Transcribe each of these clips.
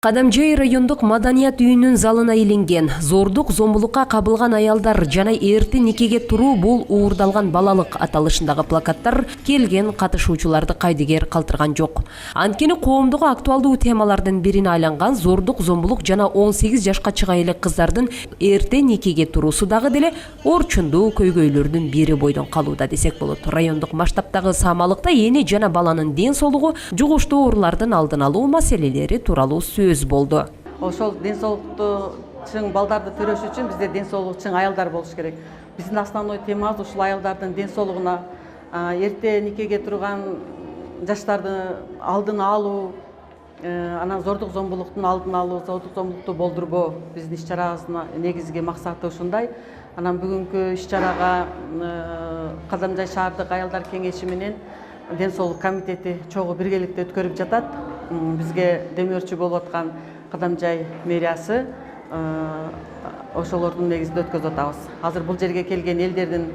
Кадамжай райондук маданият үйүнүн залына иленген зордук зомбулукка кабылган аялдар жана эрте никеге туруу бул уурдалган балалык аталышындагы плакаттар келген катышуучуларды кайдыгер калтырган жок. Анткени коомдогу актуалдуу темалардын бирине айланган зордук зомбулук жана 18 жашка чыга элек кыздардын эрте никеге туруусу дагы деле орчундуу көйгөйлөрдүн бири бойдон калууда десек болот. Райондук масштабтагы саамалыкта эне жана баланын ден соолугу, жугуштуу оорулардын алдын алуу маселелери тууралуу болду. Ошол ден соолукту чың балдарды төрөш үчүн бизде ден соолугу чың аялдар болуш керек. Биздин основной темабыз ушул аялдардын ден соолугуна, эрте никеге турган жаштарды алдын алуу, анан зордук зомбулуктун алдын алуу, зордук зомбулукту болдурбоо биздин иш-чарабыздын негизги максаты ушундай. Анан бүгүнкү иш-чарага Кадамжай шаардык аялдар кеңеши менен ден соолук комитети чогуу биргеликте өткөрүп жатат. Бизге демөөрчү болуп аткан Кадамжай мэриясы ошолордун негизинде өткөзүп атабыз. Азыр бул жерге келген элдердин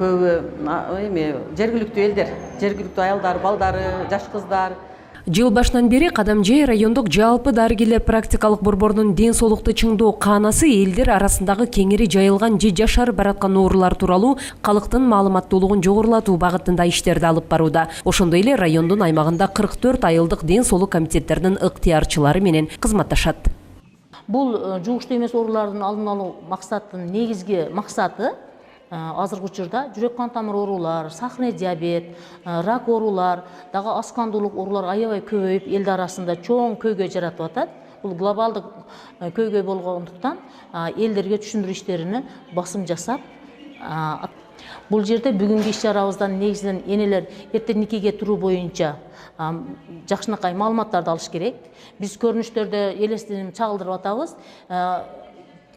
көбү жергиликтүү элдер, жергиликтүү аялдар, балдары, жаш кыздар. Жыл башынан бери Кадамжай райондук жалпы дарыгерлер практикалык борборунун ден соолукту чыңдоо каанасы элдер арасындагы кеңири жайылган же жашары бараткан оорулар тууралуу калктын маалыматтуулугун жогорулатуу багытында иштерди алып барууда. Ошондой эле райондун аймагында 44 айылдык ден соолук комитеттеринин ыктыярчылары менен кызматташат. Бул жугуштуу эмес оорулардын алдын алуу максатынын негизги максаты азыркы учурда жүрөк кан тамыр оорулар, сахарный диабет, рак оорулар, дагы аскандуулук оорулар аябай көбөйүп, элдер арасында чоң көйгөй жаратып атат. Бул глобалдык көйгөй болгондуктан элдерге түшүндүрүү иштерине басым жасап, бул жерде бүгүнкү иш-чарабыздан негизинен энелер эрте никеге туруу боюнча жакшынакай маалыматтарды алыш керек. Биз көрүнүштөрдө элестетип чагылдырып атабыз.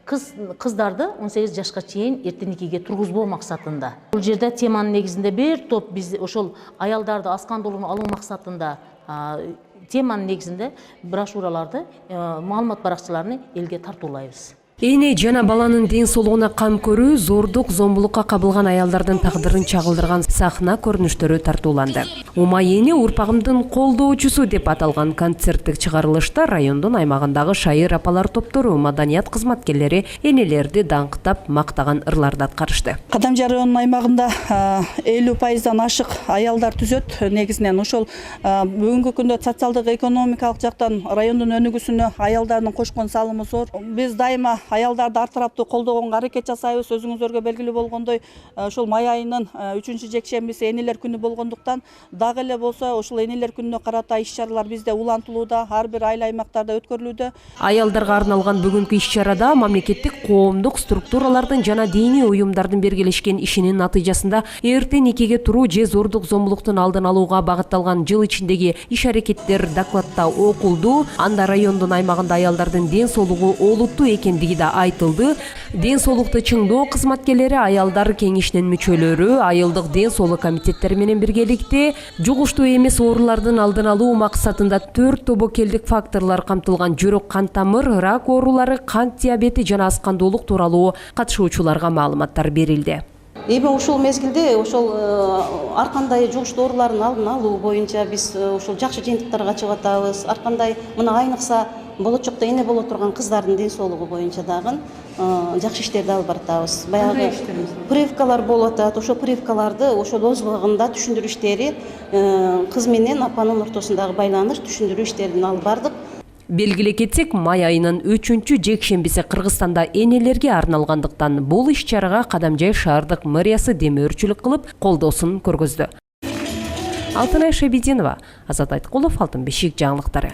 Кыздарды 18 жашка чейин эрте никеге тургузбоо максатында. Бул жерде теманын негизинде бир топ биз ошол аялдарды аскандуулугун алуу максатында теманын негизинде брошюраларды, маалымат баракчаларын элге тартуулайбыз. Эне жана баланын ден соолугуна кам көрүү, зордук зомбулукка кабылган аялдардын тагдырын чагылдырган сахна көрүнүштөрү тартууланды. Ума эне урпагымдын колдоочусу деп аталган концерттик чыгарылышта райондун аймагындагы шайыр апалар топтору, маданият кызматкерлери энелерди даңктап мактаган ырларды аткарышты. Кадамжай районунун аймагында 50% ашык аялдар түзөт. Негизинен ошол бүгүнкү күндө социалдык экономикалык жактан райондун өнүгүүсүнө аялдардын кошкон салымы зор. Биз дайыма аялдарды артараптуу колдогонго аракет жасайбыз. Өзүңүздөргө белгилүү болгондой, ошол май айынын 3-жекшембиси энелер күнү болгондуктан дагы эле болсо ошол энелер күнүнө карата иш-чаралар бизде улантылууда, ар бир айыл аймактарда өткөрүлүүдө. Аялдарга арналган бүгүнкү иш-чарада мамлекеттик коомдук структуралардын жана диний уюмдардын бергелешкен ишинин натыйжасында эрте никеге туруу же зордук зомбулуктун алдын алууга багытталган жыл ичиндеги иш-аракеттер докладта окулду. Анда райондун аймагында аялдардын ден соолугу олуттуу экендиги да айтылды. Ден соолукту чыңдоо кызматкерлери, аялдар кеңешинин мүчөлөрү, айылдык ден соолук комитеттери менен биргеликте жугуштуу эмес оорулардын алдын алуу максатында 4 тобокелдик факторлор камтылган жүрөк кан тамыр, рак оорулары, кант диабети жана аскандуулук тууралуу катышуучуларга маалыматтар берилди. Эми ушул мезгилде ошол ар кандай жугуштуу оорулардын алдын алуу боюнча биз ошол жакшы жыйынтыктарга чыгып атабыз. Ар кандай мына айныкса болочокто эне боло турган кыздардын ден соолугу боюнча дагы жакшы иштерди алып баратабыз. Баягы прививкалар болуп атат. Ошол прививкаларды ошол өз убагында түшүндүрүү иштери, кыз менен апанын ортосундагы байланыш түшүндүрүү иштерин алып бардык. Белгилей кетсек, май айынын 3-жекшембиси Кыргызстанда энелерге арналгандыктан бул иш-чарага Кадамжай шаардык мэриясы демөөрчүлүк кылып, колдоосун көргөздү. Алтынай Шебединова, Азат Айткулов, Алтын бешик жаңылыктары.